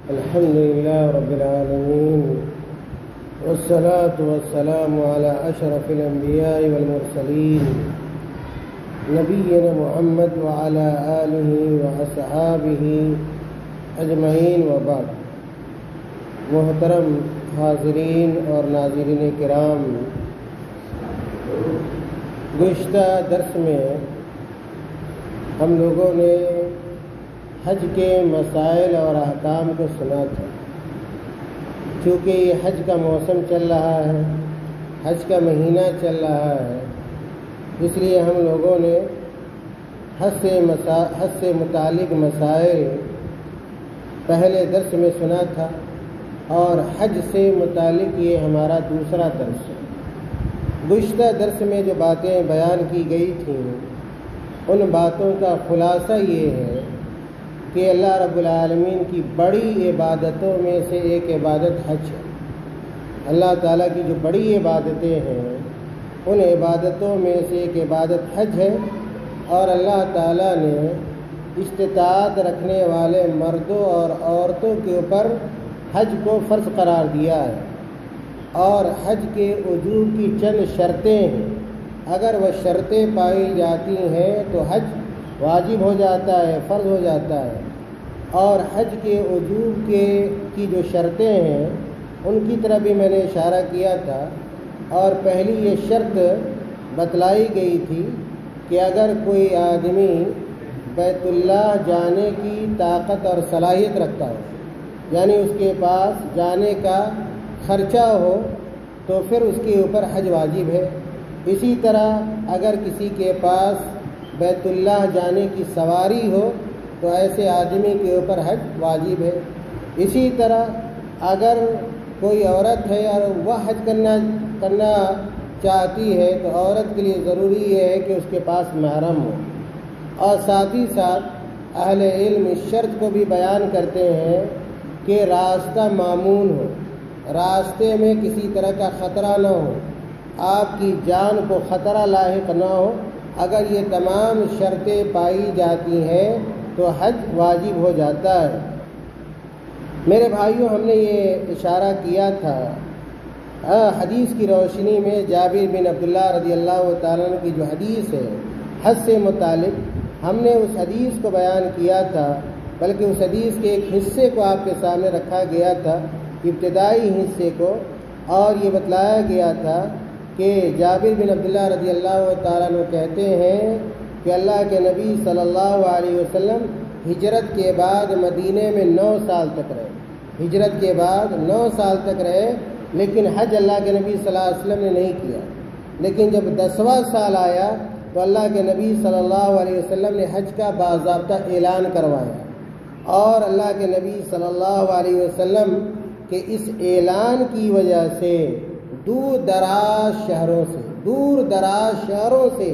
الحمد لله رب العالمين، والصلاة والسلام على أشرف الأنبياء والمرسلين نبينا محمد وعلى آله وأصحابه أجمعين وبعد۔ محترم حاضرین اور ناظرین کرام، گزشتہ درس میں ہم لوگوں نے حج کے مسائل اور احکام کو سنا تھا۔ چونکہ یہ حج کا موسم چل رہا ہے، حج کا مہینہ چل رہا ہے، اس لیے ہم لوگوں نے حج سے متعلق مسائل پہلے درس میں سنا تھا، اور حج سے متعلق یہ ہمارا دوسرا درس ہے۔ گزشتہ درس میں جو باتیں بیان کی گئی تھیں، ان باتوں کا خلاصہ یہ ہے کہ اللہ رب العالمین کی بڑی عبادتوں میں سے ایک عبادت حج ہے۔ اللہ تعالیٰ کی جو بڑی عبادتیں ہیں، ان عبادتوں میں سے ایک عبادت حج ہے، اور اللہ تعالیٰ نے استطاعت رکھنے والے مردوں اور عورتوں کے اوپر حج کو فرض قرار دیا ہے، اور حج کے وجوب کی چند شرطیں ہیں۔ اگر وہ شرطیں پائی جاتی ہیں تو حج واجب ہو جاتا ہے، فرض ہو جاتا ہے۔ اور حج کے وجوب کی جو شرطیں ہیں، ان کی طرف بھی میں نے اشارہ کیا تھا، اور پہلی یہ شرط بتلائی گئی تھی کہ اگر کوئی آدمی بیت اللہ جانے کی طاقت اور صلاحیت رکھتا ہو، یعنی اس کے پاس جانے کا خرچہ ہو، تو پھر اس کے اوپر حج واجب ہے۔ اسی طرح اگر کسی کے پاس بیت اللہ جانے کی سواری ہو تو ایسے آدمی کے اوپر حج واجب ہے۔ اسی طرح اگر کوئی عورت ہے اور وہ حج کرنا چاہتی ہے تو عورت کے لیے ضروری یہ ہے کہ اس کے پاس محرم ہو۔ اور ساتھ ہی ساتھ اہل علم اس شرط کو بھی بیان کرتے ہیں کہ راستہ مامون ہو، راستے میں کسی طرح کا خطرہ نہ ہو، آپ کی جان کو خطرہ لاحق نہ ہو۔ اگر یہ تمام شرطیں پائی جاتی ہیں تو حج واجب ہو جاتا ہے۔ میرے بھائیوں، ہم نے یہ اشارہ کیا تھا حدیث کی روشنی میں، جابر بن عبداللہ رضی اللہ تعالیٰ عنہ کی جو حدیث ہے حج سے متعلق، ہم نے اس حدیث کو بیان کیا تھا، بلکہ اس حدیث کے ایک حصے کو آپ کے سامنے رکھا گیا تھا، ابتدائی حصے کو، اور یہ بتلایا گیا تھا کہ جابر بن عبداللہ رضی اللہ تعالیٰ عنہ کہتے ہیں کہ اللہ کے نبی صلی اللہ علیہ وسلم ہجرت کے بعد مدینے میں 9 سال تک رہے، ہجرت کے بعد 9 سال تک رہے، لیکن حج اللہ کے نبی صلی اللہ علیہ وسلم نے نہیں کیا۔ لیکن جب 10واں سال آیا تو اللہ کے نبی صلی اللہ علیہ وسلم نے حج کا باضابطہ اعلان کروایا، اور اللہ کے نبی صلی اللہ علیہ وسلم کے اس اعلان کی وجہ سے دور دراز شہروں سے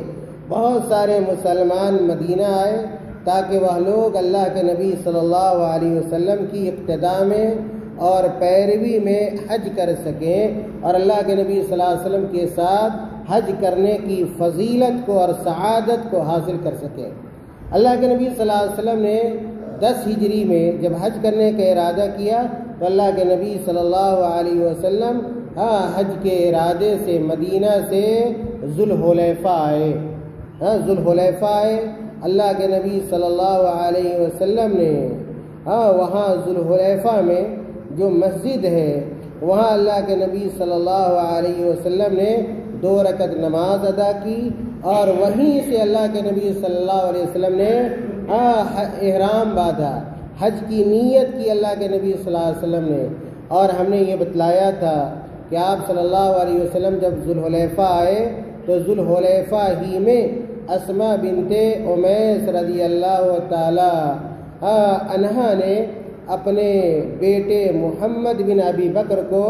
بہت سارے مسلمان مدینہ آئے، تاکہ وہ لوگ اللہ کے نبی صلی اللہ علیہ وسلم کی اقتداء میں اور پیروی میں حج کر سکیں، اور اللہ کے نبی صلی اللہ علیہ وسلم کے ساتھ حج کرنے کی فضیلت کو اور سعادت کو حاصل کر سکیں۔ اللہ کے نبی صلی اللہ علیہ وسلم نے 10 ہجری میں جب حج کرنے کا ارادہ کیا تو اللہ کے نبی صلی اللہ علیہ وسلم حج کے ارادے سے مدینہ سے ذوالحلیفہ آئے۔ اللہ کے نبی صلی اللہ علیہ وسلم نے وہاں ذوالحلیفہ میں جو مسجد ہے، وہاں اللہ کے نبی صلی اللہ علیہ وسلم نے 2 رکعت نماز ادا کی، اور وہیں سے اللہ کے نبی صلی اللہ علیہ وسلم نے احرام باندھا، حج کی نیت کی اللہ کے نبی صلی اللہ علیہ وسلم نے۔ اور ہم نے یہ بتلایا تھا کہ آپ صلی اللہ علیہ وسلم جب ذوالحلیفہ آئے تو ذوالحلیفہ ہی میں اسماء بنت امیس رضی اللہ تعالی عنہا نے اپنے بیٹے محمد بن ابی بکر کو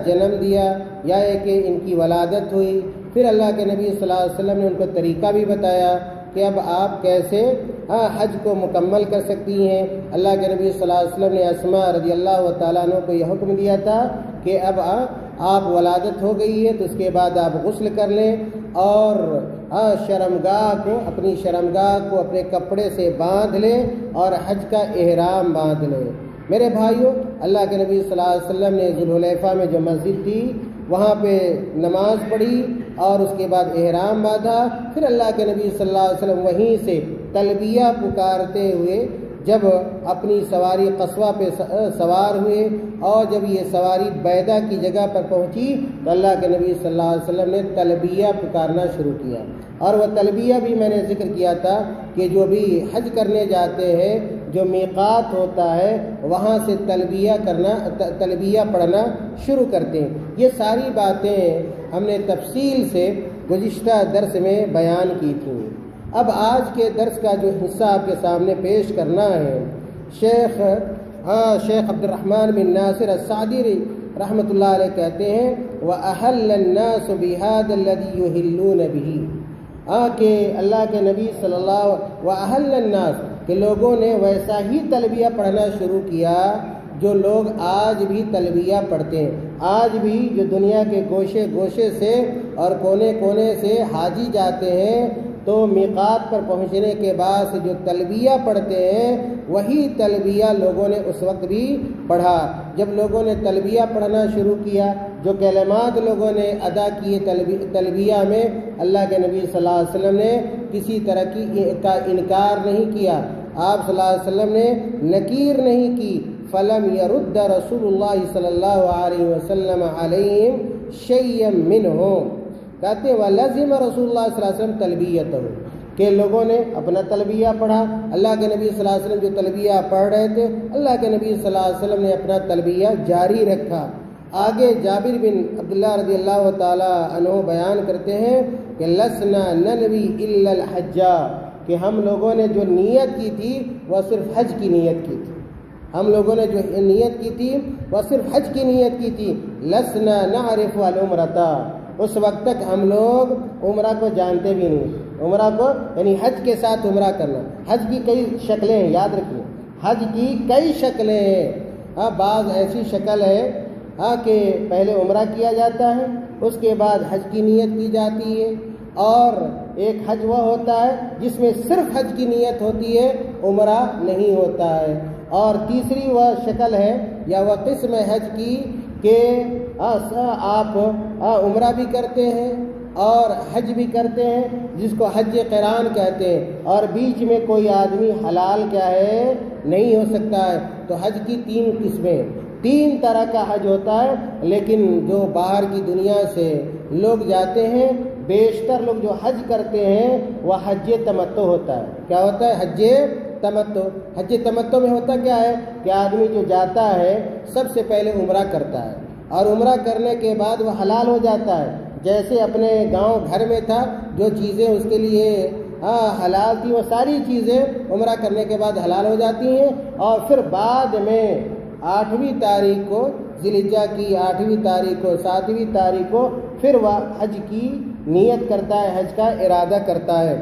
جنم دیا، یا کہ ان کی ولادت ہوئی۔ پھر اللہ کے نبی صلی اللہ علیہ وسلم نے ان کو طریقہ بھی بتایا کہ اب آپ کیسے حج کو مکمل کر سکتی ہیں۔ اللہ کے نبی صلی اللہ علیہ وسلم نے اسماء رضی اللہ تعالیٰ عنہ کو یہ حکم دیا تھا کہ اب آپ ولادت ہو گئی ہے تو اس کے بعد آپ غسل کر لیں، اور اپنی شرمگاہ کو اپنے کپڑے سے باندھ لیں اور حج کا احرام باندھ لیں۔ میرے بھائیوں، اللہ کے نبی صلی اللہ علیہ وسلم نے ذوالحلیفہ میں جو مسجد تھی وہاں پہ نماز پڑھی اور اس کے بعد احرام باندھا. پھر اللہ کے نبی صلی اللہ علیہ وسلم وہیں سے تلبیہ پکارتے ہوئے جب اپنی سواری قصوہ پہ سوار ہوئے اور جب یہ سواری بیدہ کی جگہ پر پہنچی تو اللہ کے نبی صلی اللہ علیہ وسلم نے تلبیہ پکارنا شروع کیا. اور وہ تلبیہ بھی میں نے ذکر کیا تھا کہ جو بھی حج کرنے جاتے ہیں جو میقات ہوتا ہے وہاں سے تلبیہ پڑھنا شروع کرتے ہیں. یہ ساری باتیں ہم نے تفصیل سے گزشتہ درس میں بیان کی تھیں. اب آج کے درس کا جو حصہ آپ کے سامنے پیش کرنا ہے، شیخ عبد الرحمن بن ناصر السعدی رحمۃ اللہ علیہ کہتے ہیں وَأَحَلَّ النَّاسُ بِهَذَا الَّذِي يُحِلُّونَ بِهِ، کہ اللہ کے نبی صلی اللہ وَأَحَلَّ النَّاسُ کہ لوگوں نے ویسا ہی تلبیہ پڑھنا شروع کیا جو لوگ آج بھی تلبیہ پڑھتے ہیں. آج بھی جو دنیا کے گوشے گوشے سے اور کونے کونے سے حاجی جاتے ہیں تو میقات پر پہنچنے کے بعد سے جو تلبیہ پڑھتے ہیں وہی تلبیہ لوگوں نے اس وقت بھی پڑھا. جب لوگوں نے تلبیہ پڑھنا شروع کیا، جو کلمات لوگوں نے ادا کیے تلبیہ میں، اللہ کے نبی صلی اللہ علیہ وسلم نے کسی طرح کا انکار نہیں کیا. آپ صلی اللہ علیہ وسلم نے نکیر نہیں کی. فلم يرد رسول اللہ صلی اللہ علیہ وسلم علیہم شیئا منہم، کہتے ہیں وَلَزِمَ رسول اللہ صلی اللہ علیہ وسلم تلبیتہ، کہ لوگوں نے اپنا تلبیہ پڑھا. اللہ کے نبی صلی اللہ علیہ وسلم جو تلبیہ پڑھ رہے تھے اللہ کے نبی صلی اللہ علیہ وسلم نے اپنا تلبیہ جاری رکھا. آگے جابر بن عبداللہ رضی اللہ تعالی عنہ بیان کرتے ہیں کہ لسنا ننوی الا الحج، کہ ہم لوگوں نے جو نیت کی تھی وہ صرف حج کی نیت کی تھی. ہم لوگوں نے جو نیت کی تھی وہ صرف حج کی نیت کی تھی. لسنا نعرف العمرۃ، اس وقت تک ہم لوگ عمرہ کو جانتے بھی نہیں. عمرہ کو یعنی حج کے ساتھ عمرہ کرنا. حج کی کئی شکلیں ہیں، یاد رکھیے حج کی کئی شکلیں ہیں. بعض ایسی شکل ہے کہ پہلے عمرہ کیا جاتا ہے، اس کے بعد حج کی نیت کی جاتی ہے، اور ایک حج وہ ہوتا ہے جس میں صرف حج کی نیت ہوتی ہے، عمرہ نہیں ہوتا ہے. اور تیسری وہ شکل ہے یا وہ قسم حج کی کہ آپ عمرہ بھی کرتے ہیں اور حج بھی کرتے ہیں، جس کو حج قران کہتے ہیں، اور بیچ میں کوئی آدمی حلال کیا ہے نہیں ہو سکتا ہے. تو حج کی تین قسمیں، تین طرح کا حج ہوتا ہے. لیکن جو باہر کی دنیا سے لوگ جاتے ہیں، بیشتر لوگ جو حج کرتے ہیں وہ حج تمتع ہوتا ہے. کیا ہوتا ہے؟ حج تمتع. حج تمتع میں ہوتا کیا ہے کہ آدمی جو جاتا ہے سب سے پہلے عمرہ کرتا ہے، اور عمرہ کرنے کے بعد وہ حلال ہو جاتا ہے. جیسے اپنے گاؤں گھر میں تھا، جو چیزیں اس کے لیے حلال تھی وہ ساری چیزیں عمرہ کرنے کے بعد حلال ہو جاتی ہیں. اور پھر بعد میں 8ویں تاریخ کو، ذی الحجہ کی 8ویں تاریخ کو، 7ویں تاریخ کو پھر وہ حج کی نیت کرتا ہے، حج کا ارادہ کرتا ہے.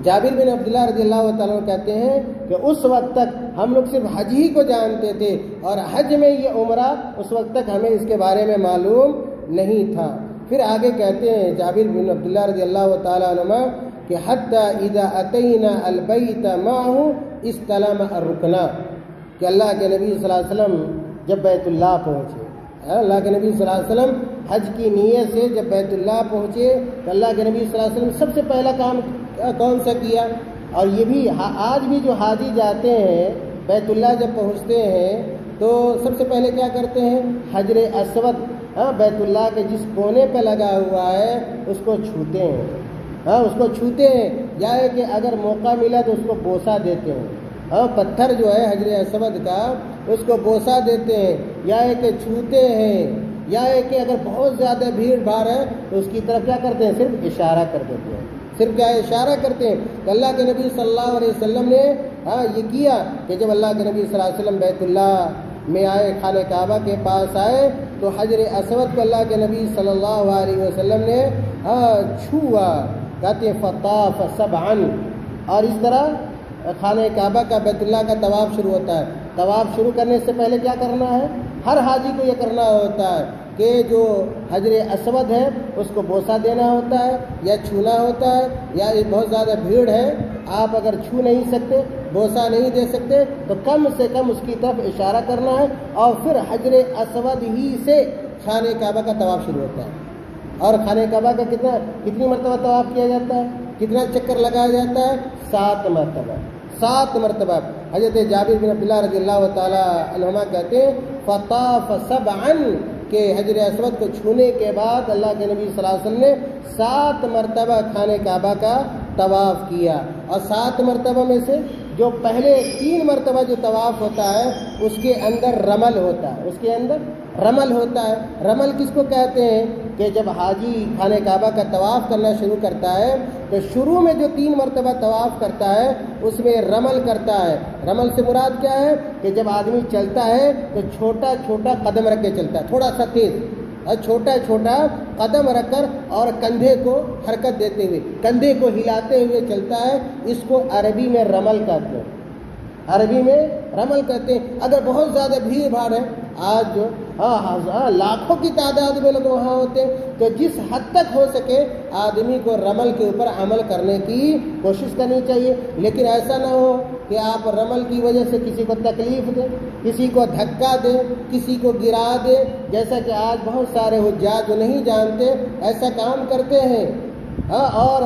جابر بن عبداللہ رضی اللہ تعالیٰ کہتے ہیں کہ اس وقت تک ہم لوگ صرف حج ہی کو جانتے تھے، اور حج میں یہ عمرہ اس وقت تک ہمیں اس کے بارے میں معلوم نہیں تھا. پھر آگے کہتے ہیں جابر بن عبداللہ رضی اللہ تعالیٰ عنہ کہ حتی اذا اتینا البیت معه استلم الرکن، کہ اللہ کے نبی صلی اللہ علیہ وسلم جب بیت اللہ پہنچے، اللہ کے نبی صلی اللہ علیہ وسلم حج کی نیت سے جب بیت اللہ پہنچے تو اللہ کے نبی صلی اللہ علیہ وسلم سب سے پہلا کام کون سا کیا؟ اور یہ بھی آج بھی جو حاجی جاتے ہیں بیت اللہ جب پہنچتے ہیں تو سب سے پہلے کیا کرتے ہیں؟ حجر اسود بیت اللہ کے جس کونے پہ لگا ہوا ہے اس کو چھوتے ہیں. اس کو چھوتے ہیں، یا ہے کہ اگر موقع ملا تو اس کو بوسہ دیتے ہیں. پتھر جو ہے حجر اسود کا اس کو بوسہ دیتے ہیں، یا ہے کہ چھوتے ہیں، یا ہے کہ اگر بہت زیادہ بھیڑ بھاڑ ہے تو اس کی طرف کیا کرتے ہیں؟ صرف اشارہ کر دیتے ہیں. صرف کیا اشارہ کرتے ہیں کہ اللہ کے نبی صلی اللہ علیہ وسلم نے یہ کیا کہ جب اللہ کے نبی صلی اللہ علیہ وسلم بیت اللہ میں آئے، خانہ کعبہ کے پاس آئے تو حجر اسود کو اللہ کے نبی صلی اللہ علیہ وسلم نے چھوا. کہتے ہیں فطاف سبعا، اور اس طرح خانہ کعبہ کا بیت اللہ کا طواف شروع ہوتا ہے. طواف شروع کرنے سے پہلے کیا کرنا ہے؟ ہر حاجی کو یہ کرنا ہوتا ہے کہ جو حجر اسود ہے اس کو بوسہ دینا ہوتا ہے یا چھونا ہوتا ہے، یا بہت زیادہ بھیڑ ہے آپ اگر چھو نہیں سکتے، بوسہ نہیں دے سکتے، تو کم سے کم اس کی طرف اشارہ کرنا ہے، اور پھر حجر اسود ہی سے خانہ کعبہ کا طواف شروع ہوتا ہے۔ اور خانہ کعبہ کا کتنی مرتبہ طواف کیا جاتا ہے، کتنا چکر لگایا جاتا ہے؟ 7 مرتبہ، 7 مرتبہ۔ حضرت جابر بن عبداللہ رضی اللہ تعالی عنہما کہتے ہیں فطاف سبعا، کہ حجر اسود کو چھونے کے بعد اللہ کے نبی صلی اللہ علیہ وسلم نے 7 مرتبہ خانہ کعبہ کا طواف کیا، اور 7 مرتبہ میں سے جو پہلے 3 مرتبہ جو طواف ہوتا ہے اس کے اندر رمل ہوتا ہے، اس کے اندر رمل ہوتا ہے۔ رمل کس کو کہتے ہیں کہ جب حاجی خانہ کعبہ کا طواف کرنا شروع کرتا ہے تو شروع میں جو 3 مرتبہ طواف کرتا ہے اس میں رمل کرتا ہے۔ رمل سے مراد کیا ہے کہ جب آدمی چلتا ہے تو چھوٹا چھوٹا قدم رکھ کے چلتا ہے، تھوڑا سا تیز، اور چھوٹا چھوٹا قدم رکھ کر اور کندھے کو حرکت دیتے ہوئے، کندھے کو ہلاتے ہوئے چلتا ہے، اس کو عربی میں رمل کہتے ہیں، عربی میں رمل کہتے ہیں۔ اگر بہت زیادہ بھیڑ بھاڑ ہے، آج لاکھوں کی تعداد میں لوگ وہاں ہوتے ہیں، تو جس حد تک ہو سکے آدمی کو رمل کے اوپر عمل کرنے کی کوشش کرنی چاہیے، لیکن ایسا نہ ہو کہ آپ رمل کی وجہ سے کسی کو تکلیف دیں، کسی کو دھکا دیں، کسی کو گرا دیں، جیسا کہ آج بہت سارے حجاج جو نہیں جانتے ایسا کام کرتے ہیں، اور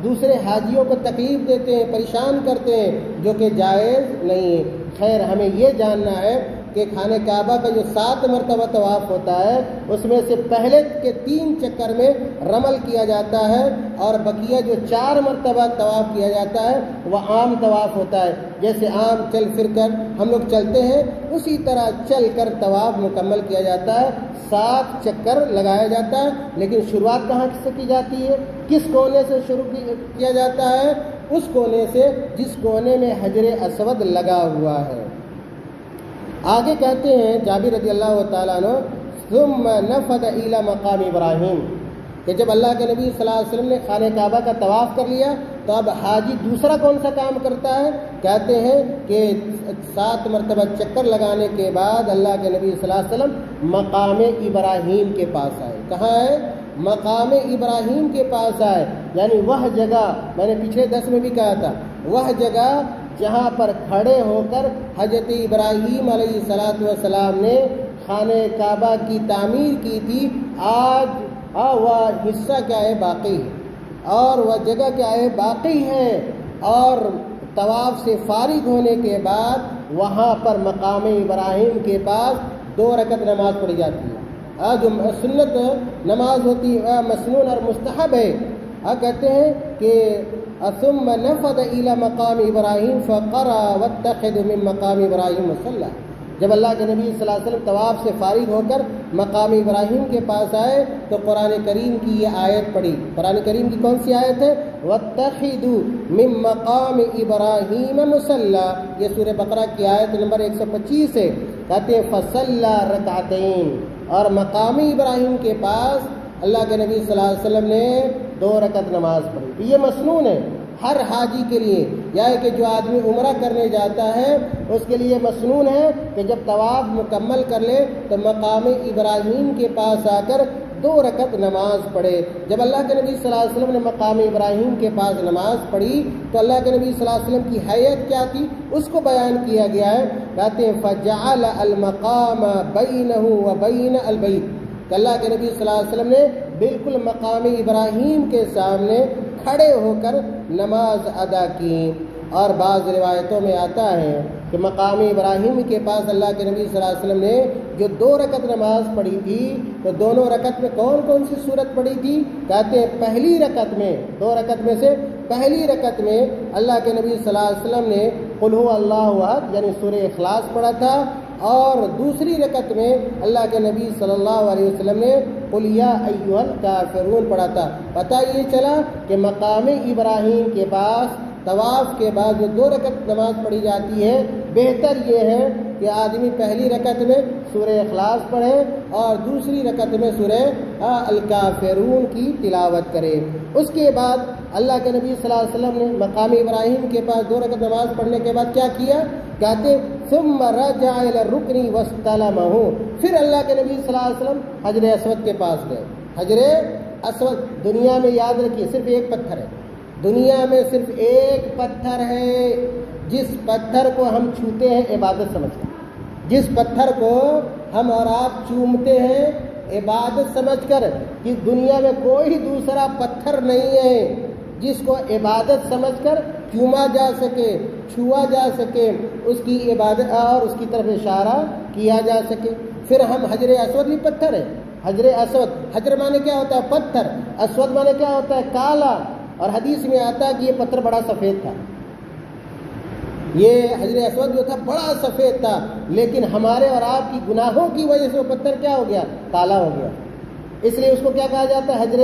دوسرے حاجیوں کو تکلیف دیتے ہیں، پریشان کرتے ہیں، جو کہ جائز نہیں ہے۔ خیر، ہمیں یہ جاننا ہے کہ خانہ کعبہ کا جو 7 مرتبہ طواف ہوتا ہے اس میں سے پہلے کے 3 چکر میں رمل کیا جاتا ہے، اور بقیہ جو 4 مرتبہ طواف کیا جاتا ہے وہ عام طواف ہوتا ہے، جیسے عام چل پھر کر ہم لوگ چلتے ہیں اسی طرح چل کر طواف مکمل کیا جاتا ہے، 7 چکر لگایا جاتا ہے۔ لیکن شروعات کہاں سے کی جاتی ہے، کس کونے سے شروع کیا جاتا ہے؟ اس کونے سے جس کونے میں حجر اسود لگا ہوا ہے۔ آگے کہتے ہیں جابر رضی اللہ تعالیٰ عنہ ثم نفذ الى مقام ابراہیم، کہ جب اللہ کے نبی صلی اللہ علیہ وسلم نے خانہ کعبہ کا طواف کر لیا تو اب حاجی دوسرا کون سا کام کرتا ہے؟ کہتے ہیں کہ 7 مرتبہ چکر لگانے کے بعد اللہ کے نبی صلی اللہ علیہ وسلم مقام ابراہیم کے پاس آئے۔ کہاں ہے؟ مقام ابراہیم کے پاس آئے، یعنی وہ جگہ میں نے پچھلے 10 میں بھی کہا تھا، وہ جگہ جہاں پر کھڑے ہو کر حضرت ابراہیم علیہ السلام نے خانہ کعبہ کی تعمیر کی تھی، آج وہ حصہ کیا ہے؟ باقی ہے، اور وہ جگہ کیا ہے؟ باقی ہے، اور طواف سے فارغ ہونے کے بعد وہاں پر مقام ابراہیم کے پاس 2 رکعت نماز پڑھی جاتی ہے، جو سنت نماز ہوتی ہے، مسنون اور مستحب ہے۔ کہتے ہیں کہ ثم نفذ الى مقام ابراہیم فقرأ واتخذ من مقام ابراہیم مصلی، جب اللہ کے نبی صلی اللہ علیہ وسلم طواف سے فارغ ہو کر مقام ابراہیم کے پاس آئے تو قرآن کریم کی یہ آیت پڑھی۔ قرآن کریم کی کون سی آیت ہے؟ واتخذوا من مقام ابراہیم مصلی، یہ سورہ بقرہ کی آیت نمبر 125 ہے۔ کہتے ہیں فصلی رکعتین، اور مقام ابراہیم کے پاس اللہ کے نبی صلی اللہ علیہ وسلم نے 2 رکعت نماز پڑھی۔ یہ مسنون ہے ہر حاجی کے لیے، یعنی کہ جو آدمی عمرہ کرنے جاتا ہے اس کے لیے مسنون ہے کہ جب طواف مکمل کر لے تو مقام ابراہیم کے پاس آ کر 2 رکعت نماز پڑھے۔ جب اللہ کے نبی صلی اللہ علیہ وسلم نے مقام ابراہیم کے پاس نماز پڑھی تو اللہ کے نبی صلی اللہ علیہ وسلم کی حیت کیا تھی اس کو بیان کیا گیا ہے۔ کہتے ہیں فجعل المقام بینہ وبین البیت، کہ اللہ کے نبی صلی اللہ علیہ وسلم نے بالکل مقام ابراہیم کے سامنے کھڑے ہو کر نماز ادا کی۔ اور بعض روایتوں میں آتا ہے کہ مقام ابراہیم کے پاس اللہ کے نبی صلی اللہ علیہ وسلم نے جو 2 رکعت نماز پڑھی تھی تو دونوں رکعت میں کون کون سی صورت پڑھی تھی؟ کہتے ہیں پہلی رکعت میں، 2 رکعت میں سے پہلی رکعت میں اللہ کے نبی صلی اللہ علیہ وسلم نے قل هو اللہ احد یعنی سورہ اخلاص پڑھا تھا، اور دوسری رکعت میں اللہ کے نبی صلی اللہ علیہ وسلم نے قل یا ایھا الکافرون پڑھا تھا۔ پتہ یہ چلا کہ مقام ابراہیم کے پاس طواف کے بعد جو 2 رکعت نماز پڑھی جاتی ہے، بہتر یہ ہے کہ آدمی پہلی رکعت میں سورہ اخلاص پڑھے اور دوسری رکعت میں سورہ الکافرون کی تلاوت کرے۔ اس کے بعد اللہ کے نبی صلی اللہ علیہ وسلم نے مقام ابراہیم کے پاس 2 رکعت نماز پڑھنے کے بعد کیا کیا؟ کہتے ثم رجع الى الرکن واستلمہ، پھر اللہ کے نبی صلی اللہ علیہ وسلم حجر اسود کے پاس گئے۔ حجر اسود دنیا میں یاد رکھیے صرف ایک پتھر ہے، دنیا میں صرف ایک پتھر ہے جس پتھر کو ہم چھوتے ہیں عبادت سمجھتے ہیں، جس پتھر کو ہم اور آپ چومتے ہیں عبادت سمجھ کر، کہ دنیا میں کوئی دوسرا پتھر نہیں ہے جس کو عبادت سمجھ کر چوما جا سکے، چھوا جا سکے، اس کی عبادت اور اس کی طرف اشارہ کیا جا سکے۔ پھر ہم حجر اسود بھی پتھر ہے، حجر اسود، حجر مانے کیا ہوتا ہے؟ پتھر، اسود مانے کیا ہوتا ہے؟ کالا، اور حدیث میں آتا ہے کہ یہ پتھر بڑا سفید تھا، یہ حجر اسود جو تھا بڑا سفید تھا، لیکن ہمارے اور آپ کی گناہوں کی وجہ سے وہ پتھر کیا ہو گیا؟ کالا ہو گیا۔ اس لیے اس کو کیا کہا جاتا ہے؟ حجر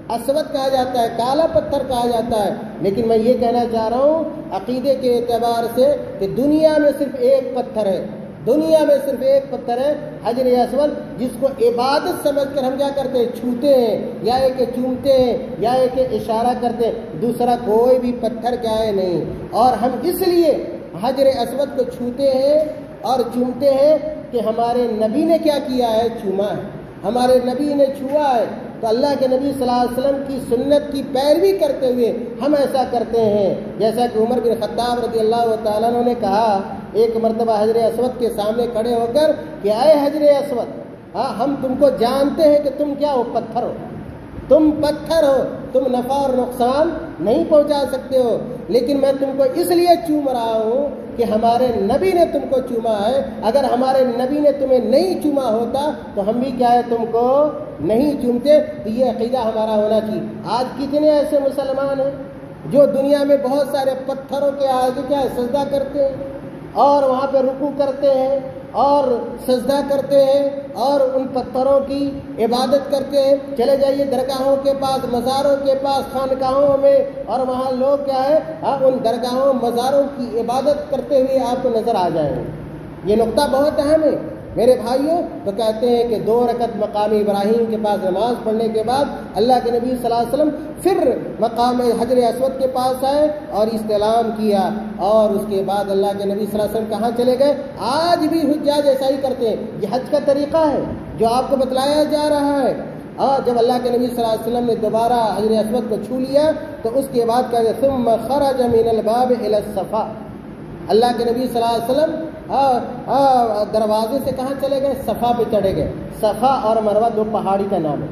اسود کہا جاتا ہے، کالا پتھر کہا جاتا ہے۔ لیکن میں یہ کہنا چاہ رہا ہوں عقیدے کے اعتبار سے کہ دنیا میں صرف ایک پتھر ہے، دنیا میں صرف ایک پتھر ہے حجر اسود، جس کو عبادت سمجھ کر ہم کیا کرتے ہیں؟ چھوتے ہیں، یا ایک چومتے ہیں، یا ایک اشارہ کرتے ہیں، دوسرا کوئی بھی پتھر کیا ہے نہیں۔ اور ہم اس لیے حجر اسود کو چھوتے ہیں اور چومتے ہیں کہ ہمارے نبی نے کیا کیا ہے؟ چوما ہے، ہمارے نبی نے چھوا ہے۔ تو اللہ کے نبی صلی اللہ علیہ وسلم کی سنت کی پیروی کرتے ہوئے ہم ایسا کرتے ہیں، جیسا کہ عمر بن خطاب رضی اللہ تعالیٰ عنہ نے کہا ایک مرتبہ حجر اسود کے سامنے کھڑے ہو کر کہ اے حجر اسود، ہم تم کو جانتے ہیں کہ تم کیا ہو؟ پتھر ہو، تم پتھر ہو، تم نفع اور نقصان نہیں پہنچا سکتے ہو، لیکن میں تم کو اس لیے چوم رہا ہوں کہ ہمارے نبی نے تم کو چوما ہے۔ اگر ہمارے نبی نے تمہیں نہیں چوما ہوتا تو ہم بھی کیا ہے؟ تم کو نہیں چومتے۔ تو یہ عقیدہ ہمارا ہونا چاہیے۔ آج کتنے ایسے مسلمان ہیں جو دنیا میں بہت سارے پتھروں کے آگے کیا ہے؟ سجدہ کرتے ہیں، اور وہاں پہ رکوع کرتے ہیں اور سجدہ کرتے ہیں اور ان پتھروں کی عبادت کرتے ہیں۔ چلے جائیے درگاہوں کے پاس، مزاروں کے پاس، خانقاہوں میں، اور وہاں لوگ کیا ہے؟ ان درگاہوں مزاروں کی عبادت کرتے ہوئے آپ کو نظر آ جائیں گے۔ یہ نقطہ بہت اہم ہے میرے بھائیوں۔ تو کہتے ہیں کہ 2 رکعت مقام ابراہیم کے پاس نماز پڑھنے کے بعد اللہ کے نبی صلی اللہ علیہ وسلم پھر مقام حجر اسود کے پاس آئے اور استلام کیا، اور اس کے بعد اللہ کے نبی صلی اللہ علیہ وسلم کہاں چلے گئے؟ آج بھی حجاج ایسا ہی کرتے ہیں، یہ حج کا طریقہ ہے جو آپ کو بتلایا جا رہا ہے۔ اور جب اللہ کے نبی صلی اللہ علیہ وسلم نے دوبارہ حجر اسود کو چھو لیا تو اس کے بعد کہتے ثم خرج من الباب الى الصفا، اللہ کے نبی صلی اللہ علیہ وسلم دروازے سے کہاں چلے گئے؟ صفا پہ چڑھے گئے۔ صفا اور مروہ 2 پہاڑی کا نام ہے،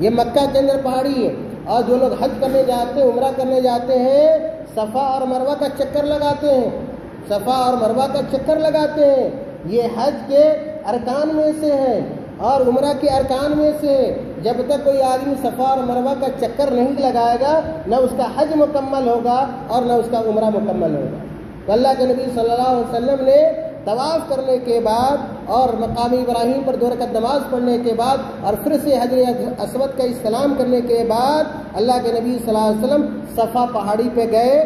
یہ مکہ کے اندر پہاڑی ہے، اور جو لوگ حج کرنے جاتے ہیں، عمرہ کرنے جاتے ہیں، صفا اور مروہ کا چکر لگاتے ہیں، صفا اور مروہ کا چکر لگاتے ہیں۔ یہ حج کے ارکان میں سے ہے اور عمرہ کے ارکان میں سے ہے۔ جب تک کوئی آدمی صفا اور مروہ کا چکر نہیں لگائے گا، نہ اس کا حج مکمل ہوگا اور نہ اس کا عمرہ مکمل ہوگا۔ تو اللہ کے نبی صلی اللہ علیہ وسلم نے طواف کرنے کے بعد اور مقام ابراہیم پر 2 رکعت نماز پڑھنے کے بعد اور پھر سے حجر اسود کا استلام کرنے کے بعد اللہ کے نبی صلی اللہ علیہ وسلم صفا پہاڑی پہ گئے،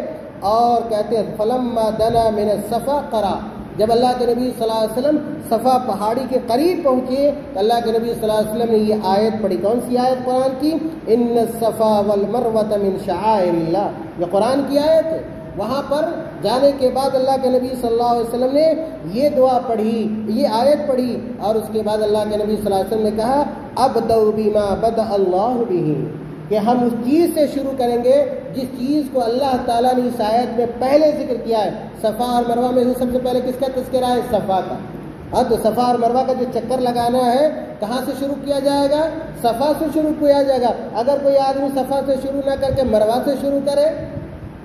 اور کہتے ہیں فلما دنا من الصفا قرأ، جب اللہ کے نبی صلی اللہ علیہ وسلم صفا پہاڑی کے قریب پہنچے تو اللہ کے نبی صلی اللہ علیہ وسلم نے یہ آیت پڑھی۔ کون سی آیت قرآن کی؟ ان الصفا والمروۃ من شعائر اللہ، یہ قرآن کی آیت ہے۔ وہاں پر جانے کے بعد اللہ کے نبی صلی اللہ علیہ وسلم نے یہ دعا پڑھی، یہ آیت پڑھی، اور اس کے بعد اللہ کے نبی صلی اللہ علیہ وسلم نے کہا ابدؤ بما بدأ اللہ بہ، کہ ہم اس چیز سے شروع کریں گے جس چیز کو اللہ تعالیٰ نے اس آیت میں پہلے ذکر کیا ہے۔ صفا اور مروہ میں سے سب سے پہلے کس کا تذکرہ ہے؟ صفا کا۔ تو صفا اور مروہ کا جو چکر لگانا ہے کہاں سے شروع کیا جائے گا؟ صفا سے شروع کیا جائے گا۔ اگر کوئی آدمی صفا سے شروع نہ کر کے مروہ سے شروع کرے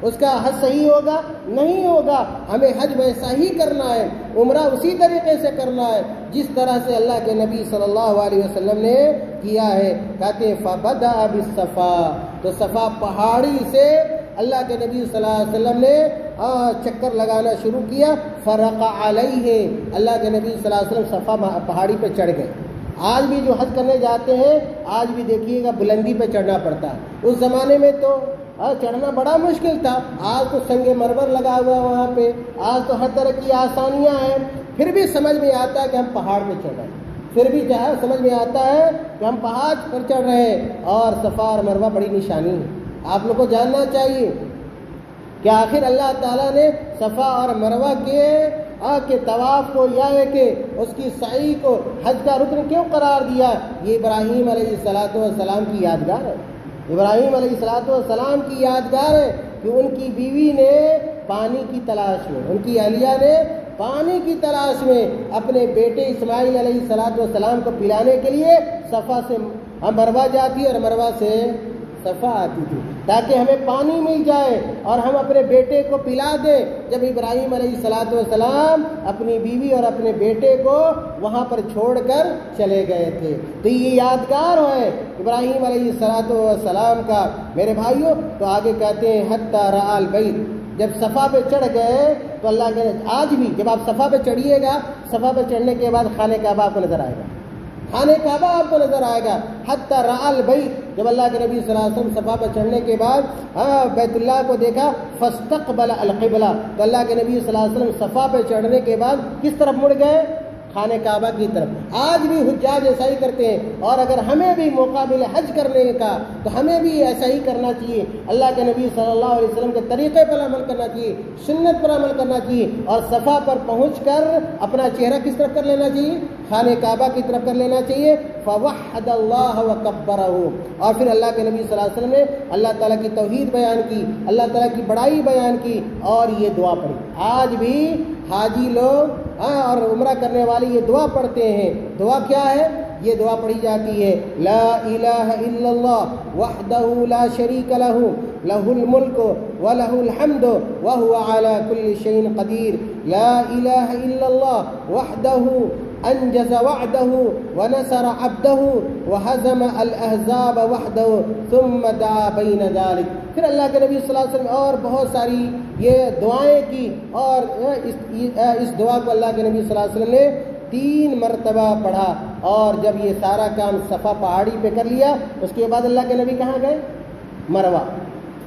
اس کا حج صحیح ہوگا؟ نہیں ہوگا۔ ہمیں حج ویسا ہی کرنا ہے، عمرہ اسی طریقے سے کرنا ہے جس طرح سے اللہ کے نبی صلی اللہ علیہ وسلم نے کیا ہے۔ کہتے ہیں فبدأ بالصفا، تو صفا پہاڑی سے اللہ کے نبی صلی اللہ علیہ وسلم نے چکر لگانا شروع کیا۔ فرق علیہ، اللہ کے نبی صلی اللہ علیہ وسلم صفا پہاڑی پہ چڑھ گئے۔ آج بھی جو حج کرنے جاتے ہیں آج بھی دیکھیے گا بلندی پہ چڑھنا پڑتا ہے۔ اس زمانے میں تو چڑھنا بڑا مشکل تھا، آج تو سنگ مرمر لگا ہوا ہے وہاں پہ، آج تو ہر طرح کی آسانیاں ہیں، پھر بھی سمجھ میں آتا ہے کہ ہم پہاڑ پہ چڑھ رہے ہیں، پھر بھی جو ہے سمجھ میں آتا ہے کہ ہم پہاڑ پر چڑھ رہے ہیں۔ اور صفا اور مروہ بڑی نشانی ہے، آپ لوگ کو جاننا چاہیے کہ آخر اللہ تعالیٰ نے صفا اور مروہ کے طواف کو یا کہ اس کی سعی کو حج کا رکن کیوں قرار دیا؟ یہ ابراہیم علیہ السلام کی یادگار ہے، ابراہیم علیہ السلام کی یادگار ہے کہ ان کی بیوی نے پانی کی تلاش میں، ان کی اہلیہ نے پانی کی تلاش میں اپنے بیٹے اسماعیل علیہ السلام کو پلانے کے لیے صفا سے مروہ جاتی اور مروہ سے صفا آتی تھی تاکہ ہمیں پانی مل جائے اور ہم اپنے بیٹے کو پلا دیں۔ جب ابراہیم علیہ السلام اپنی بیوی اور اپنے بیٹے کو وہاں پر چھوڑ کر چلے گئے تھے، تو یہ یادگار ہے ابراہیم علیہ السلام کا میرے بھائیوں۔ تو آگے کہتے ہیں حتی رأى البیت، جب صفا پہ چڑھ گئے تو اللہ کے آج بھی جب آپ صفا پہ چڑھیے گا، صفا پہ چڑھنے کے بعد خانہ کعبہ آپ کو نظر آئے گا، خانہ کعبہ آپ کو نظر آئے گا۔ حتی رأى البیت، جب اللہ کے نبی صلی اللہ علیہ وسلم صفا پہ چڑھنے کے بعد بیت اللہ کو دیکھا، فاستقبل القبلہ، تو اللہ کے نبی صلی اللہ علیہ وسلم صفا پہ چڑھنے کے بعد کس طرف مڑ گئے؟ خانہ کعبہ کی طرف۔ آج بھی حجاج ایسا ہی کرتے ہیں، اور اگر ہمیں بھی موقع ملے حج کرنے کا تو ہمیں بھی ایسا ہی کرنا چاہیے، اللہ کے نبی صلی اللہ علیہ وسلم کے طریقے پر عمل کرنا چاہیے، سنت پر عمل کرنا چاہیے، اور صفا پر پہنچ کر اپنا چہرہ کس طرف کر لینا چاہیے؟ خانہ کعبہ کی طرف کر لینا چاہیے۔ فوحد اللہ وکبرہ، اور پھر اللہ کے نبی صلی اللہ علیہ وسلم نے اللہ تعالیٰ کی توحید بیان کی، اللہ تعالیٰ کی بڑائی بیان کی، اور یہ دعا پڑھی۔ آج بھی حاجی لوگ اور عمرہ کرنے والے یہ دعا پڑھتے ہیں۔ دعا کیا ہے؟ یہ دعا پڑھی جاتی ہے، لا الہ الا اللہ وحدہ لا شریک لہ لہ الملک ولہ الحمد وہو علی کل شیء قدیر، لا الہ الا اللہ وحدہ انجز وعدہ ونصر عبدہ وہزم الاحزاب وحدہ ثم دعا بین ذلک۔ پھر اللہ کے نبی صلی اللہ علیہ وسلم اور بہت ساری یہ دعائیں کی، اور اس دعا کو اللہ کے نبی صلی اللہ علیہ وسلم نے 3 مرتبہ پڑھا۔ اور جب یہ سارا کام صفا پہاڑی پہ کر لیا، اس کے بعد اللہ کے نبی کہاں گئے؟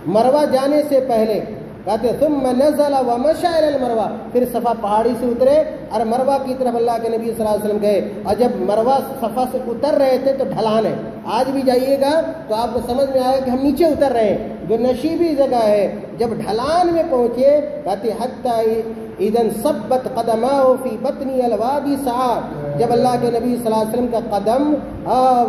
مروہ جانے سے پہلے کہتے ثم نزل ومشى الى المروہ، پھر صفا پہاڑی سے اترے اور مروہ کی طرف اللہ کے نبی صلی اللہ علیہ وسلم گئے۔ اور جب مروہ صفا سے اتر رہے تھے تو ڈھلان ہے، آج بھی جائیے گا تو آپ کو سمجھ میں آئے کہ ہم نیچے اتر رہے ہیں، جو نشیبی جگہ ہے۔ جب ڈھلان میں پہنچے کہتے حتی اذا انصبت قدماہ فی بطن الوادی سعی، جب اللہ کے نبی صلی اللہ علیہ وسلم کا قدم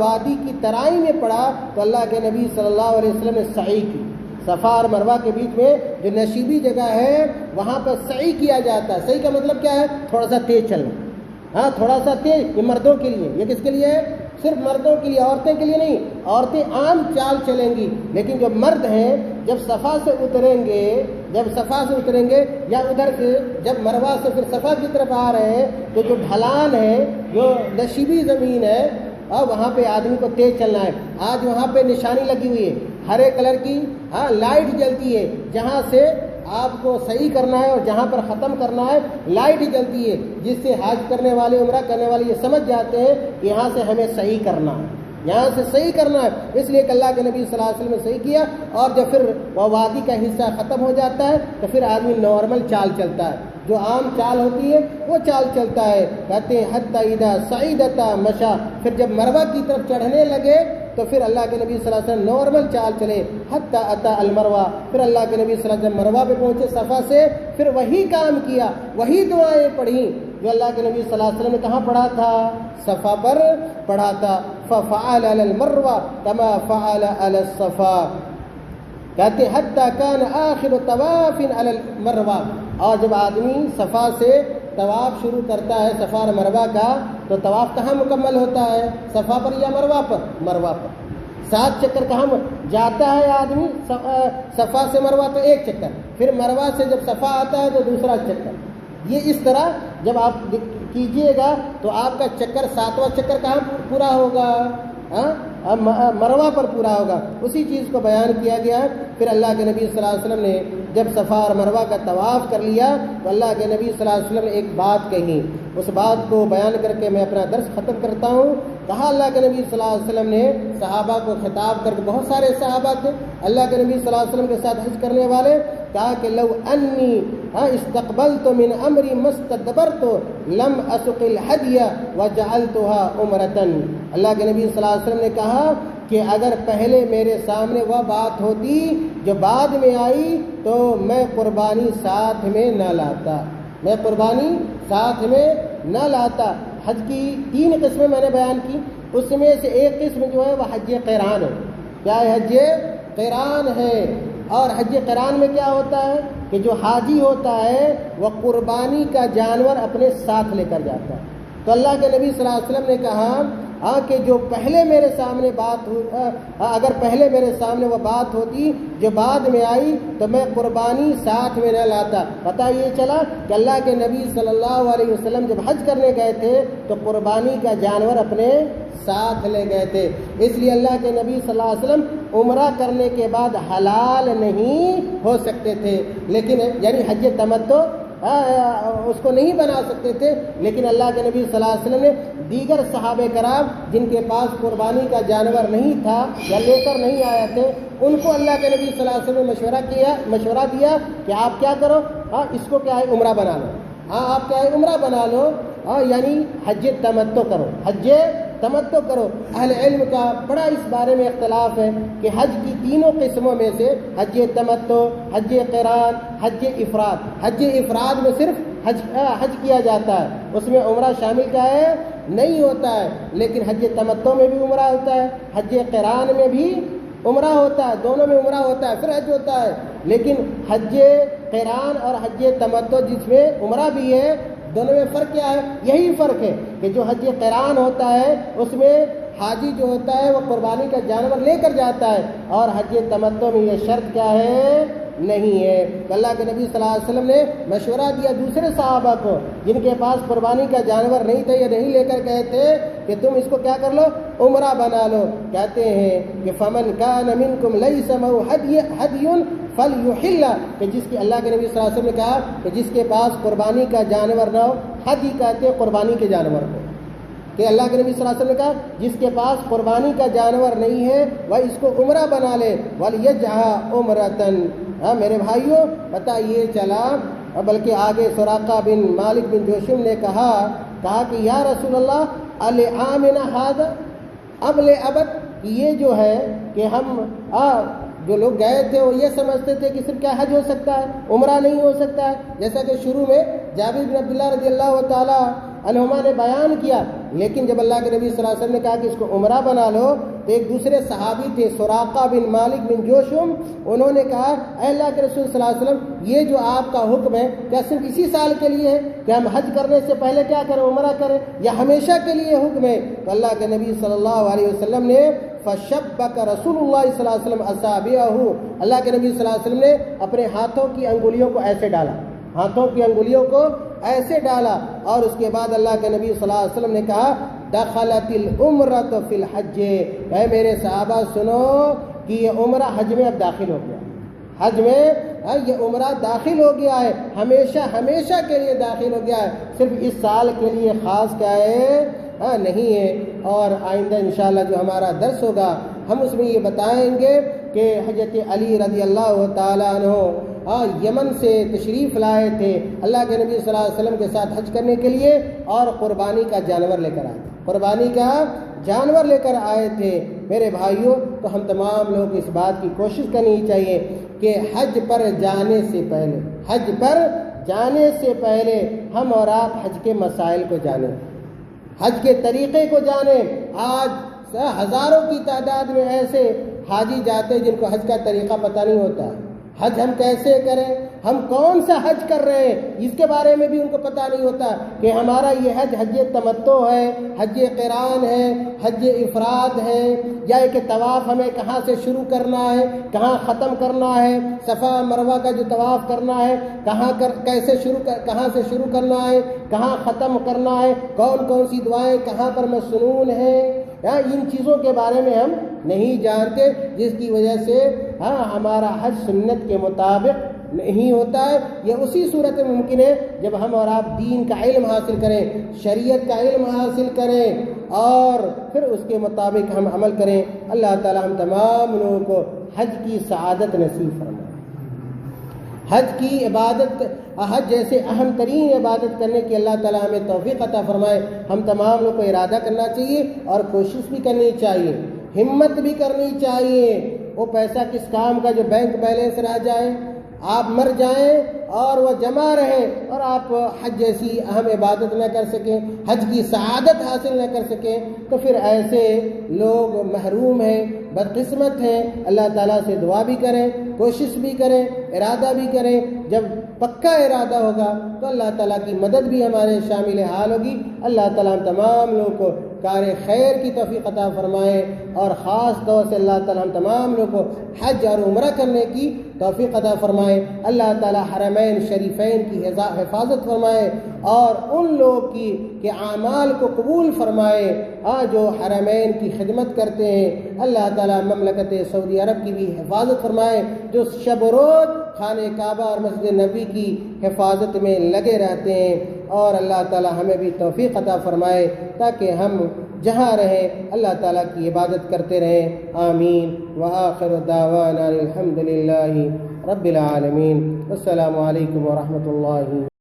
وادی کی ترائی میں پڑا تو اللہ کے نبی صلی اللہ علیہ وسلم نے سعی کی۔ صفا اور مروہ کے بیچ میں جو نشیبی جگہ ہے وہاں پر سعی کیا جاتا ہے۔ سعی کا مطلب کیا ہے؟ تھوڑا سا تیز چلنا، تھوڑا سا تیز۔ یہ مردوں کے لیے، یہ کس کے لیے ہے؟ صرف مردوں کے لیے، عورتیں کے لیے نہیں۔ عورتیں عام چال چلیں گی، لیکن جو مرد ہیں جب صفا سے اتریں گے یا ادھر سے جب مروہ سے پھر صفا کی طرف آ رہے ہیں تو جو ڈھلان ہے، جو نشیبی زمین ہے، اور وہاں پہ آدمی کو تیز چلنا ہے۔ آج وہاں پہ نشانی لگی ہوئی ہے ہرے کلر کی، لائٹ جلتی ہے، جہاں سے آپ کو صحیح کرنا ہے اور جہاں پر ختم کرنا ہے لائٹ جلتی ہے، جس سے حج کرنے والے، عمرہ کرنے والے یہ سمجھ جاتے ہیں کہ یہاں سے ہمیں صحیح کرنا ہے، یہاں سے صحیح کرنا ہے۔ اس لیے کہ اللہ کے نبی صلی اللہ علیہ وسلم نے صحیح کیا، اور جب پھر وہ وادی کا حصہ ختم ہو جاتا ہے تو پھر آدمی نارمل چال چلتا ہے، جو عام چال ہوتی ہے وہ چال چلتا ہے۔ کہتے ہیں حتی اذا صعدت مشى، پھر جب مروہ کی طرف چڑھنے لگے تو پھر اللہ کے نبی صلی اللہ علیہ وسلم نارمل چال چلے۔ حتی اتی المروہ، پھر اللہ کے نبی صلی اللہ علیہ وسلم مروہ پہ پہنچے صفا سے، پھر وہی کام کیا، وہی دعائیں پڑھی جو اللہ کے نبی صلی اللہ علیہ وسلم نے کہاں پڑھا تھا؟ صفا پر پڑھا تھا۔ ففعل علی المروہ کما فعل علی الصفا، کہتے حتی کان آخر طواف علی المروہ، اور جب آدمی صفا سے طواف شروع کرتا ہے صفا اور مروہ کا تو طواف کہاں مکمل ہوتا ہے؟ صفا پر یا مروہ پر؟ مروہ پر۔ 7 چکر کہاں جاتا ہے آدمی؟ صفا سے مروہ تو 1 چکر، پھر مروہ سے جب صفا آتا ہے تو دوسرا چکر۔ یہ اس طرح جب آپ کیجئے گا تو آپ کا چکر 7واں چکر کہاں پورا ہوگا؟ مروہ پر پورا ہوگا۔ اسی چیز کو بیان کیا گیا ہے۔ پھر اللہ کے نبی صلی اللہ علیہ وسلم نے جب صفا اور مروہ کا طواف کر لیا تو اللہ کے نبی صلی اللہ علیہ وسلم نے ایک بات کہی، اس بات کو بیان کر کے میں اپنا درس ختم کرتا ہوں۔ کہا اللہ کے نبی صلی اللہ علیہ وسلم نے صحابہ کو خطاب کر کے، بہت سارے صحابہ تھے اللہ کے نبی صلی اللہ علیہ وسلم کے ساتھ حج کرنے والے، کہا کہ لو انی استقبلت من امری ما استدبرت لم اسق الحدی وجعلتها عمرۃ۔ اللہ کے نبی صلی اللہ علیہ وسلم نے کہا کہ اگر پہلے میرے سامنے وہ بات ہوتی جو بعد میں آئی تو میں قربانی ساتھ میں نہ لاتا، میں قربانی ساتھ میں نہ لاتا۔ حج کی 3 قسمیں میں نے بیان کی، اس میں سے ایک قسم جو ہے وہ حج قران ہے۔ کیا ہے؟ حج قران ہے۔ اور حج قران میں کیا ہوتا ہے کہ جو حاجی ہوتا ہے وہ قربانی کا جانور اپنے ساتھ لے کر جاتا ہے۔ تو اللہ کے نبی صلی اللہ علیہ وسلم نے کہا کہ جو پہلے میرے سامنے بات اگر پہلے میرے سامنے وہ بات ہوتی جو بعد میں آئی تو میں قربانی ساتھ میں نہ لاتا۔ پتہ یہ چلا کہ اللہ کے نبی صلی اللہ علیہ وسلم جب حج کرنے گئے تھے تو قربانی کا جانور اپنے ساتھ لے گئے تھے۔ اس لیے اللہ کے نبی صلی اللہ علیہ وسلم عمرہ کرنے کے بعد حلال نہیں ہو سکتے تھے، لیکن یعنی حج تمتع اس کو نہیں بنا سکتے تھے، لیکن اللہ کے نبی صلی اللہ علیہ وسلم نے دیگر صحابہ کرام جن کے پاس قربانی کا جانور نہیں تھا یا لے کر نہیں آئے تھے، ان کو اللہ کے نبی صلی اللہ علیہ وسلم نے مشورہ دیا کہ آپ کیا کرو، اس کو کیا ہے عمرہ بنا لو، آپ کیا ہے عمرہ بنا لو، یعنی حج تمتع کرو، حج تمتع کرو۔ اہل علم کا بڑا اس بارے میں اختلاف ہے کہ حج کی 3 قسموں میں سے حج تمتع، حج قران، حج افراد۔ حج افراد میں صرف حج کیا جاتا ہے، اس میں عمرہ شامل کیا ہے نہیں ہوتا ہے، لیکن حج تمتع میں بھی عمرہ ہوتا ہے، حج قران میں بھی عمرہ ہوتا ہے، دونوں میں عمرہ ہوتا ہے پھر حج ہوتا ہے۔ لیکن حج قران اور حج تمتع جس میں عمرہ بھی ہے، دونوں میں فرق کیا ہے؟ یہی فرق ہے کہ جو حج قران ہوتا ہے اس میں حاجی جو ہوتا ہے وہ قربانی کا جانور لے کر جاتا ہے، اور حج تمتع میں یہ شرط کیا ہے نہیں ہے۔ اللہ کے نبی صلی اللہ علیہ وسلم نے مشورہ دیا دوسرے صحابہ کو جن کے پاس قربانی کا جانور نہیں تھا یا نہیں لے کر گئے تھے کہ تم اس کو کیا کر لو عمرہ بنا لو۔ کہتے ہیں کہ فمن کان منکم لیس معه ہدی فلیحل، کہ جس کی اللہ کے نبی صلی اللہ علیہ وسلم نے کہا کہ جس کے پاس قربانی کا جانور نہ ہو، ہدی کہتے ہیں قربانی کے جانور کو، کہ اللہ کے نبی صلی اللہ علیہ وسلم نے کہا جس کے پاس قربانی کا جانور نہیں ہے وہ اس کو عمرہ بنا لے، وَلْيَجْعَ عُمْرَةً۔ میرے بھائیوں پتہ یہ چلا، بلکہ آگے سراقہ بن مالک بن جوشم نے کہا کہ یا رسول اللہ العامنا ھذا اب لے ابد، یہ جو ہے کہ ہم جو لوگ گئے تھے وہ یہ سمجھتے تھے کہ صرف کیا حج ہو سکتا ہے، عمرہ نہیں ہو سکتا ہے، جیسا کہ شروع میں جابر بن عبداللہ رضی اللہ تعالی عنہما نے بیان کیا۔ لیکن جب اللہ کے نبی صلی اللہ علیہ وسلم نے کہا کہ اس کو عمرہ بنا لو تو ایک دوسرے صحابی تھے سراقہ بن مالک بن جوشم، انہوں نے کہا اے اللہ کے رسول صلی اللہ علیہ وسلم یہ جو آپ کا حکم ہے کیا صرف اسی سال کے لیے ہے کہ ہم حج کرنے سے پہلے کیا کریں عمرہ کریں، یا ہمیشہ کے لیے حکم ہے؟ تو اللہ کے نبی صلی اللہ علیہ وسلم نے فشبک رسول اللہ صلی اللہ علیہ وسلم اصابعہ، اللہ کے نبی صلی اللہ علیہ وسلم نے اپنے ہاتھوں کی انگلیوں کو ایسے ڈالا، ہاتھوں کی انگلیوں کو ایسے ڈالا، اور اس کے بعد اللہ کے نبی صلی اللہ علیہ وسلم نے کہا دخلت العمرۃ فی الحج، اے میرے صحابہ سنو کہ یہ عمرہ حج میں اب داخل ہو گیا، حج میں یہ عمرہ داخل ہو گیا ہے، ہمیشہ کے لیے داخل ہو گیا ہے، صرف اس سال کے لیے خاص کیا ہے نہیں ہے۔ اور آئندہ انشاءاللہ جو ہمارا درس ہوگا ہم اس میں یہ بتائیں گے کہ حضرت علی رضی اللہ تعالیٰ عنہ یمن سے تشریف لائے تھے اللہ کے نبی صلی اللہ علیہ وسلم کے ساتھ حج کرنے کے لیے، اور قربانی کا جانور لے کر آئے، قربانی کا جانور لے کر آئے تھے۔ میرے بھائیوں تو ہم تمام لوگ اس بات کی کوشش کرنی چاہیے کہ حج پر جانے سے پہلے ہم اور آپ حج کے مسائل کو جانیں، حج کے طریقے کو جانیں۔ آج ہزاروں کی تعداد میں ایسے حاجی جاتے ہیں جن کو حج کا طریقہ پتہ نہیں ہوتا، حج ہم کیسے کریں، ہم کون سا حج کر رہے ہیں اس کے بارے میں بھی ان کو پتہ نہیں ہوتا کہ ہمارا یہ حج تمتع ہے، حج قران ہے، حج افراد ہے، یا کہ طواف ہمیں کہاں سے شروع کرنا ہے، کہاں ختم کرنا ہے، صفا مروہ کا جو طواف کرنا ہے کہاں سے شروع کرنا ہے، کہاں ختم کرنا ہے، کون سی دعائیں کہاں پر مسنون ہیں، ان چیزوں کے بارے میں ہم نہیں جانتے، جس کی وجہ سے ہمارا حج سنت کے مطابق نہیں ہوتا ہے۔ یہ اسی صورت میں ممکن ہے جب ہم اور آپ دین کا علم حاصل کریں، شریعت کا علم حاصل کریں، اور پھر اس کے مطابق ہم عمل کریں۔ اللہ تعالی ہم تمام لوگوں کو حج کی سعادت نصیب فرمائے۔ حج کی عبادت، حج جیسے اہم ترین عبادت کرنے کی اللہ تعالیٰ ہمیں توفیق عطا فرمائے۔ ہم تمام لوگوں کو ارادہ کرنا چاہیے اور کوشش بھی کرنی چاہیے ہمت بھی کرنی چاہیے۔ وہ پیسہ کس کام کا جو بینک بیلنس رہ جائے، آپ مر جائیں اور وہ جمع رہے اور آپ حج جیسی اہم عبادت نہ کر سکیں، حج کی سعادت حاصل نہ کر سکیں، تو پھر ایسے لوگ محروم ہیں، بدقسمت ہیں۔ اللہ تعالیٰ سے دعا بھی کریں، کوشش بھی کریں، ارادہ بھی کریں۔ جب پکا ارادہ ہوگا تو اللہ تعالیٰ کی مدد بھی ہمارے شامل حال ہوگی۔ اللہ تعالیٰ ہم تمام لوگوں کو کار خیر کی توفیق عطا فرمائے، اور خاص طور سے اللہ تعالیٰ ہم تمام لوگوں کو حج اور عمرہ کرنے کی توفیق عطا فرمائے۔ اللہ تعالیٰ حرمین شریفین کی حفاظت فرمائے، اور ان لوگ کی کہ اعمال کو قبول فرمائے جو حرمین کی خدمت کرتے ہیں۔ اللہ تعالیٰ مملکت سعودی عرب کی بھی حفاظت فرمائے، جو شب و روز خانہ کعبہ اور مسجد نبی کی حفاظت میں لگے رہتے ہیں، اور اللہ تعالیٰ ہمیں بھی توفیق عطا فرمائے تاکہ ہم جہاں رہیں اللہ تعالیٰ کی عبادت کرتے رہیں۔ آمین۔ وآخر دعوانا الحمد للہ رب العالمین۔ السلام علیکم ورحمۃ اللہ۔